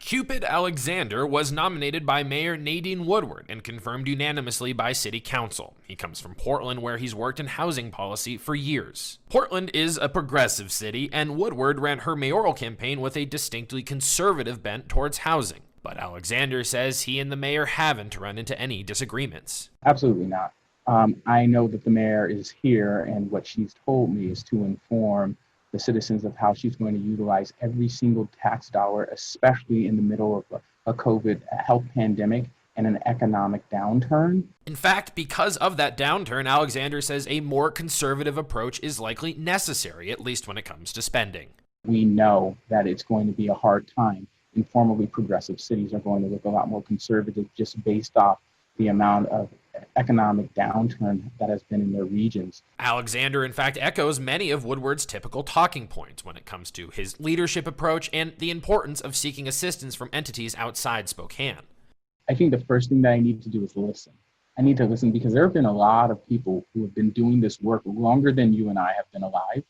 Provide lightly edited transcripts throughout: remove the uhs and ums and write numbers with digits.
Cupid Alexander was nominated by Mayor Woodward and confirmed unanimously by City Council. He comes from Portland, where he's worked in housing policy for years. Portland is a progressive city, and Woodward ran her mayoral campaign with a distinctly conservative bent towards housing. But Alexander says he and the mayor haven't run into any disagreements. Absolutely not. I know that the mayor is here, and what she's told me is to inform the citizens of how she's going to utilize every single tax dollar, especially in the middle of a COVID health pandemic and an economic downturn. In fact, because of that downturn, Alexander says a more conservative approach is likely necessary, at least when it comes to spending. We know that it's going to be a hard time, and formerly progressive cities are going to look a lot more conservative just based off the amount of economic downturn that has been in their regions. Alexander, in fact, echoes many of Woodward's typical talking points when it comes to his leadership approach and the importance of seeking assistance from entities outside Spokane. I think the first thing that I need to do is listen. I need to listen because there have been a lot of people who have been doing this work longer than you and I have been alive,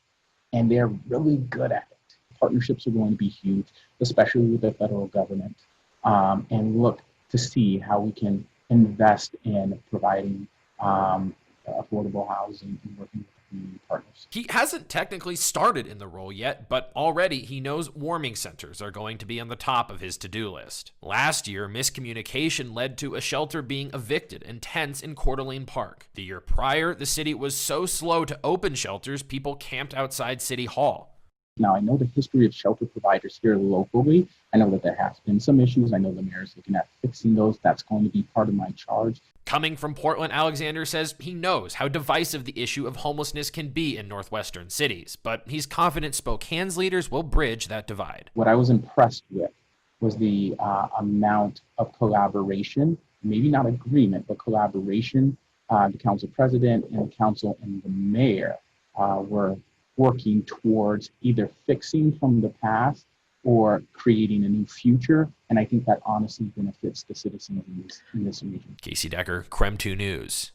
and they're really good at it. Partnerships are going to be huge, especially with the federal government, and look to see how we can invest in providing affordable housing and working with community partners. He hasn't technically started in the role yet, but already he knows warming centers are going to be on the top of his to-do list. Last year, miscommunication led to a shelter being evicted and tents in Coeur d'Alene Park. The year prior, the city was so slow to open shelters, people camped outside City Hall. Now, I know the history of shelter providers here locally. I know that there has been some issues. I know the mayor is looking at fixing those. That's going to be part of my charge. Coming from Portland, Alexander says he knows how divisive the issue of homelessness can be in northwestern cities, but he's confident Spokane's leaders will bridge that divide. What I was impressed with was the amount of collaboration, maybe not agreement, but collaboration. The council president and the council and the mayor were working towards either fixing from the past or creating a new future. And I think that honestly benefits the citizens in this region. Casey Decker, Crem 2 News.